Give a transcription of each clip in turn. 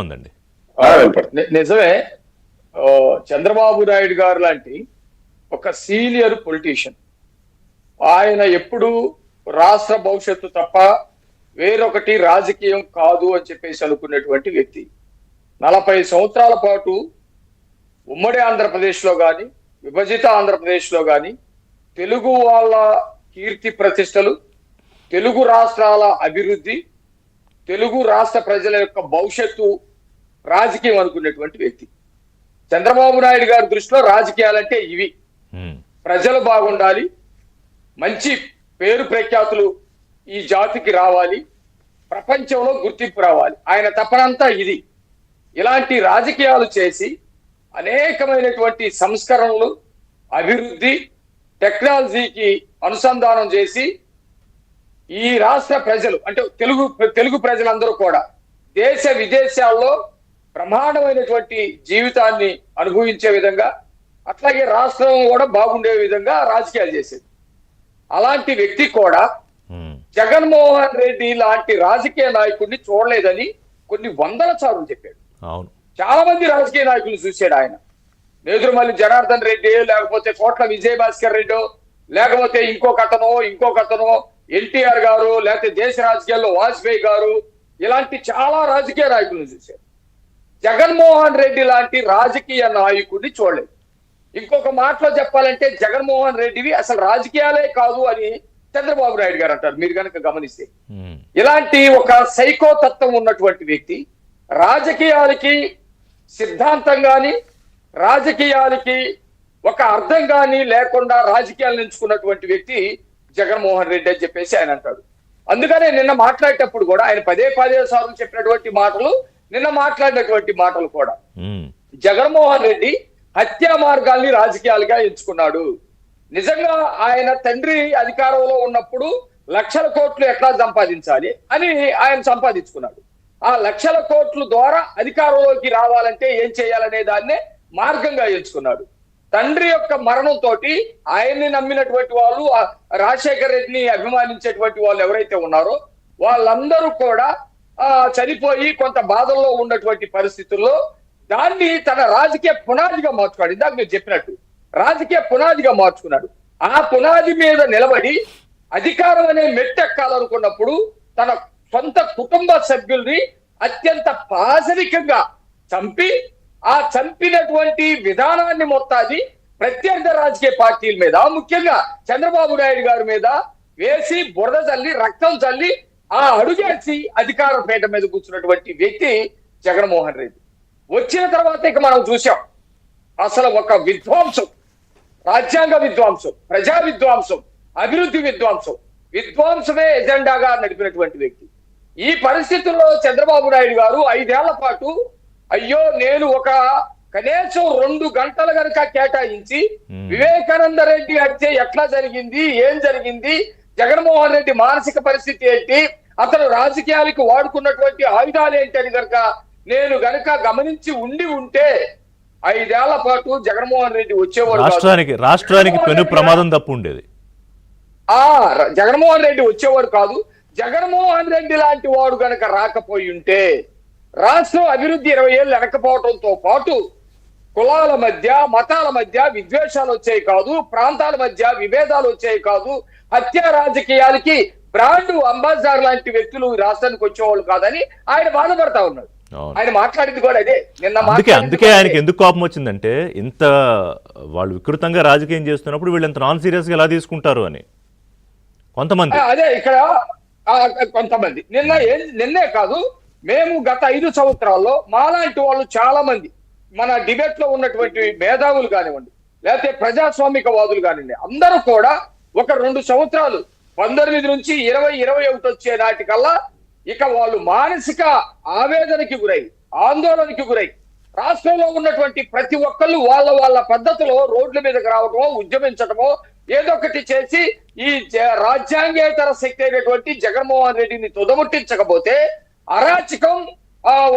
ఉందండి. నిజమే. చంద్రబాబు నాయుడు గారు లాంటి ఒక సీనియర్ పొలిటీషియన్, ఆయన ఎప్పుడు రాష్ట్ర భవిష్యత్తు తప్ప వేరొకటి రాజకీయం కాదు అని చెప్పేసి అనుకున్నటువంటి వ్యక్తి. 40 సంవత్సరాల పాటు ఉమ్మడి ఆంధ్రప్రదేశ్లో కానీ, విభజిత ఆంధ్రప్రదేశ్లో కానీ తెలుగు వాళ్ళ కీర్తి ప్రతిష్టలు, తెలుగు రాష్ట్రాల అభివృద్ధి, తెలుగు రాష్ట్ర ప్రజల యొక్క భవిష్యత్తు రాజకీయం అనుకున్నటువంటి వ్యక్తి. చంద్రబాబు నాయుడు గారి దృష్టిలో రాజకీయాలంటే ఇవి. ప్రజలు బాగుండాలి, మంచి పేరు ప్రఖ్యాతులు ఈ జాతికి రావాలి, ప్రపంచంలో గుర్తింపు రావాలి. ఆయన తపనంతా ఇది. ఇలాంటి రాజకీయాలు చేసి అనేకమైనటువంటి సంస్కరణలు, అభివృద్ధి, టెక్నాలజీకి అనుసంధానం చేసి ఈ రాష్ట్ర ప్రజలు అంటే తెలుగు ప్రజలందరూ కూడా దేశ విదేశాల్లో బ్రహ్మాండమైనటువంటి జీవితాన్ని అనుభవించే విధంగా, అట్లాగే రాష్ట్రం కూడా బాగుండే విధంగా రాజకీయాలు చేసేది. అలాంటి వ్యక్తి కూడా జగన్మోహన్ రెడ్డి లాంటి రాజకీయ నాయకుడిని చూడలేదని కొన్ని వందల సార్లు చెప్పాడు. చాలా మంది రాజకీయ నాయకులు చూశాడు ఆయన. నేదురుమల్లి జనార్దన్ రెడ్డి, లేకపోతే కోట్ల విజయభాస్కర్ రెడ్డి, లేకపోతే ఇంకొకతనో ఎన్టీఆర్ గారు, లేకపోతే దేశ రాజకీయాల్లో వాజ్పేయి గారు, ఇలాంటి చాలా రాజకీయ నాయకులను చూశారు. జగన్మోహన్ రెడ్డి లాంటి రాజకీయ నాయకుడిని చూడలేదు. ఇంకొక మాటలో చెప్పాలంటే జగన్మోహన్ రెడ్డివి అసలు రాజకీయాలే కాదు అని చంద్రబాబు నాయుడు గారు అంటారు. మీరు కనుక గమనిస్తే ఇలాంటి ఒక సైకో తత్వం ఉన్నటువంటి వ్యక్తి రాజకీయాలకి సిద్ధాంతం గాని, రాజకీయాలకి ఒక అర్థం గాని లేకుండా రాజకీయాలను ఎంచుకున్నటువంటి వ్యక్తి జగన్మోహన్ రెడ్డి అని చెప్పేసి ఆయన అంటాడు. అందుకనే నిన్న మాట్లాడేటప్పుడు కూడా ఆయన పదే సార్లు చెప్పినటువంటి మాటలు, నిన్న మాట్లాడినటువంటి మాటలు కూడా జగన్మోహన్ రెడ్డి హత్యా మార్గాల్ని రాజకీయాలుగా ఎంచుకున్నాడు. నిజంగా ఆయన తండ్రి అధికారంలో ఉన్నప్పుడు లక్షల కోట్లు ఎట్లా సంపాదించాలి అని ఆయన సంపాదించుకున్నాడు. ఆ లక్షల కోట్ల ద్వారా అధికారంలోకి రావాలంటే ఏం చేయాలనే దాన్నే మార్గంగా ఎంచుకున్నాడు. తండ్రి యొక్క మరణంతో ఆయన్ని నమ్మినటువంటి వాళ్ళు, రాజశేఖర రెడ్డిని అభిమానించేటువంటి వాళ్ళు ఎవరైతే ఉన్నారో వాళ్ళందరూ కూడా చనిపోయి కొంత బాధల్లో ఉన్నటువంటి పరిస్థితుల్లో దాన్ని తన రాజకీయ పునాదిగా మార్చుకున్నాడు. ఇందాక మీరు చెప్పినట్టు రాజకీయ పునాదిగా మార్చుకున్నాడు. ఆ పునాది మీద నిలబడి అధికారం అనే మెట్టెక్కాలనుకున్నప్పుడు తన సొంత కుటుంబ సభ్యుల్ని అత్యంత పాశవికంగా చంపి, ఆ చంపినటువంటి విధానాన్ని మొత్తాన్ని ప్రత్యర్థి రాజకీయ పార్టీల మీద, ముఖ్యంగా చంద్రబాబు నాయుడు గారి మీద వేసి బురద చల్లి, రక్తం చల్లి, ఆ అడుగేసి అధికార పీఠ మీద కూర్చున్నటువంటి వ్యక్తి జగన్మోహన్ రెడ్డి. వచ్చిన తర్వాత ఇక మనం చూసాం అసలు ఒక విధ్వంసం, రాజ్యాంగ విధ్వంసం, ప్రజా విధ్వంసం, అభివృద్ధి విధ్వంసమే ఎజెండాగా నడిపినటువంటి వ్యక్తి. ఈ పరిస్థితుల్లో చంద్రబాబు నాయుడు గారు 5 ఏళ్ల పాటు అయ్యో నేను ఒక కనీసం 2 గంటలు కనుక కేటాయించి వివేకానంద రెడ్డి హత్య ఎట్లా జరిగింది, ఏం జరిగింది, జగన్మోహన్ రెడ్డి మానసిక పరిస్థితి ఏంటి, అతను రాజకీయాలకు వాడుకున్నటువంటి ఆయుధాలు ఏంటి అని కనుక నేను గనక గమనించి ఉంటే 5 ఏళ్ల పాటు జగన్మోహన్ రెడ్డి వచ్చేవాడు, రాష్ట్రానికి పెను ప్రమాదం తప్పు ఉండేది. జగన్మోహన్ రెడ్డి వచ్చేవాడు కాదు. జగన్మోహన్ రెడ్డి లాంటి వాడు గనక రాకపోయి ఉంటే రాష్ట్రం అభివృద్ధి 20 ఏళ్ళు వెనకపోవడంతో పాటు కులాల మధ్య, మతాల మధ్య విద్వేషాలు వచ్చాయి కాదు, ప్రాంతాల మధ్య విభేదాలు వచ్చాయి కాదు, హత్య రాజకీయాలకి బ్రాండ్ అంబాసిడర్ లాంటి వ్యక్తులు రాష్ట్రానికి వచ్చేవాళ్ళు కాదని ఆయన బాధపడతా ఉన్నాడు. ఆయన మాట్లాడింది కూడా అదే. అందుకే ఆయనకి ఎందుకు కోపం వచ్చిందంటే, ఇంత వాళ్ళు వికృతంగా రాజకీయం చేస్తున్నప్పుడు వీళ్ళు ఇంత నాన్ సీరియస్ గా ఎలా తీసుకుంటారు అని కొంతమంది. అదే ఇక్కడ కొంతమంది నిన్నే కాదు, మేము గత 5 సంవత్సరాల్లో మాలాంటి వాళ్ళు చాలా మంది మన డిబేట్ లో ఉన్నటువంటి మేధావులు కానివ్వండి, లేకపోతే ప్రజాస్వామికవాదులు కానివ్వండి, అందరూ కూడా ఒక 2 సంవత్సరాలు 19 నుంచి 2021 వచ్చే నాటికల్లా ఇక వాళ్ళు మానసిక ఆవేదనకి గురై, ఆందోళనకి గురై రాష్ట్రంలో ఉన్నటువంటి ప్రతి ఒక్కళ్ళు వాళ్ళ పద్ధతిలో రోడ్ల మీదకి రావడమో, ఉద్యమించడమో, ఏదో ఒకటి చేసి ఈ రాజ్యాంగేతర శక్తి అయినటువంటి జగన్మోహన్ రెడ్డిని తుదముట్టించకపోతే అరాచకం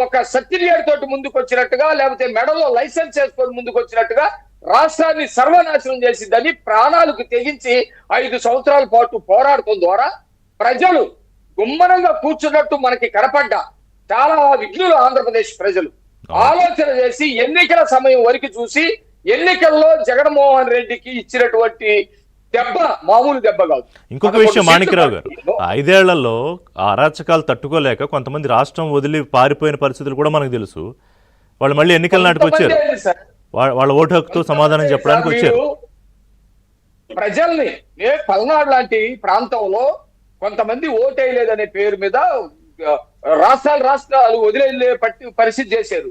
ఒక సర్టిఫికేట్ తోటి ముందుకు వచ్చినట్టుగా, లేకపోతే మెడలో లైసెన్స్ చేసుకొని ముందుకు వచ్చినట్టుగా రాష్ట్రాన్ని సర్వనాశనం చేసిందని ప్రాణాలకు తెగించి 5 సంవత్సరాల పాటు పోరాడటం ద్వారా ప్రజలు గుమ్మనంగా కూర్చున్నట్టు మనకి కనపడ్డా చాలా విఘ్నులు ఆంధ్రప్రదేశ్ ప్రజలు. ఆలోచన చేసి ఎన్నికల సమయం వరకు చూసి ఎన్నికల్లో జగన్మోహన్ రెడ్డికి ఇచ్చినటువంటి దెబ్బ మామూలు దెబ్బ కాదు. ఇంకొక విషయం మాణిక్యరావు గారు, 5 ఏళ్లలో ఆ అరాచకాలు తట్టుకోలేక కొంతమంది రాష్ట్రం వదిలి పారిపోయిన పరిస్థితులు కూడా మనకు తెలుసు. వాళ్ళు మళ్ళీ ఎన్నికల నాటికి వచ్చారు, వాళ్ళ ఓటు హక్కుతో సమాధానం చెప్పడానికి వచ్చారు. ప్రజల్ని పల్నాడు లాంటి ప్రాంతంలో కొంతమంది ఓటేయలేదనే పేరు మీద రాష్ట్రాలు వదిలే పరిస్థితి చేశారు.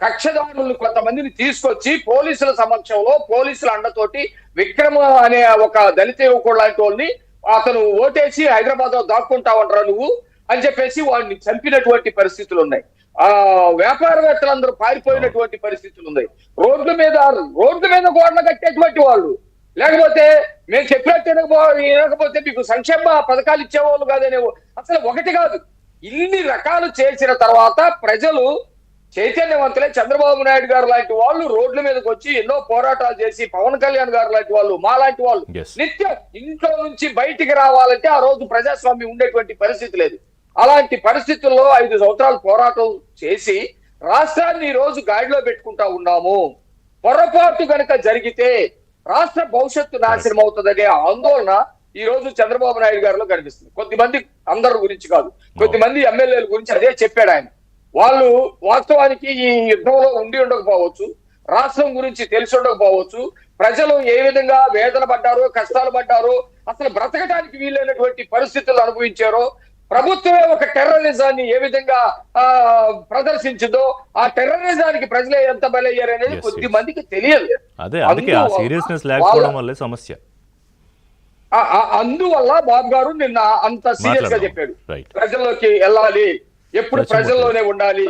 కక్షదారులు కొంతమందిని తీసుకొచ్చి పోలీసుల సమక్షంలో పోలీసుల అండతోటి విక్రమ అనే ఒక దళిత యువకుడు లాంటి వాళ్ళని అతను ఓటేసి హైదరాబాద్ లో దాక్కుంటావంటారా నువ్వు అని చెప్పేసి వాడిని చంపినటువంటి పరిస్థితులు ఉన్నాయి. వ్యాపారవేత్తలందరూ పారిపోయినటువంటి పరిస్థితులు ఉన్నాయి. రోడ్ల మీద గోడలు కట్టేటువంటి వాళ్ళు, లేకపోతే మేము చెప్పినట్టు వినకపోతే మీకు సంక్షేమ పథకాలు ఇచ్చేవాళ్ళు కాదనే, అసలు ఒకటి కాదు ఇన్ని రకాలు చేసిన తర్వాత ప్రజలు చైతన్యవంతులే. చంద్రబాబు నాయుడు గారు లాంటి వాళ్ళు రోడ్ల మీదకి వచ్చి ఎన్నో పోరాటాలు చేసి, పవన్ కళ్యాణ్ గారు లాంటి వాళ్ళు, మా లాంటి వాళ్ళు నిత్యం ఇంట్లో నుంచి బయటికి రావాలంటే ఆ రోజు ప్రజాస్వామ్యం ఉండేటువంటి పరిస్థితి లేదు. అలాంటి పరిస్థితుల్లో 5 సంవత్సరాలు పోరాటం చేసి రాష్ట్రాన్ని ఈ రోజు గాడిలో పెట్టుకుంటా ఉన్నాము. పొరపాటు కనుక జరిగితే రాష్ట్ర భవిష్యత్తు నాశనం అవుతుందనే ఆందోళన ఈ రోజు చంద్రబాబు నాయుడు గారిలో కనిపిస్తుంది. కొద్దిమంది, అందరి గురించి కాదు, కొద్దిమంది ఎమ్మెల్యేల గురించి అదే చెప్పాడు ఆయన. వాళ్ళు వాస్తవానికి ఈ యుద్ధంలో ఉండి ఉండకపోవచ్చు, రాష్ట్రం గురించి తెలిసి ఉండకపోవచ్చు, ప్రజలు ఏ విధంగా వేదన పడ్డారో, కష్టాలు పడ్డారో, అసలు బ్రతకడానికి వీలైనటువంటి పరిస్థితులు అనుభవించారో, ప్రభుత్వమే ఒక టెర్రరిజాన్ని ఏ విధంగా ప్రదర్శించిందో, ఆ టెర్రరిజానికి ప్రజలే ఎంత బలయ్యారు అనేది కొద్ది మందికి తెలియదు. అందువల్ల బాబు గారు నిన్న అంత సీరియస్ గా చెప్పాడు, ప్రజల్లోకి వెళ్ళాలి, ఎప్పుడు ప్రజల్లోనే ఉండాలి,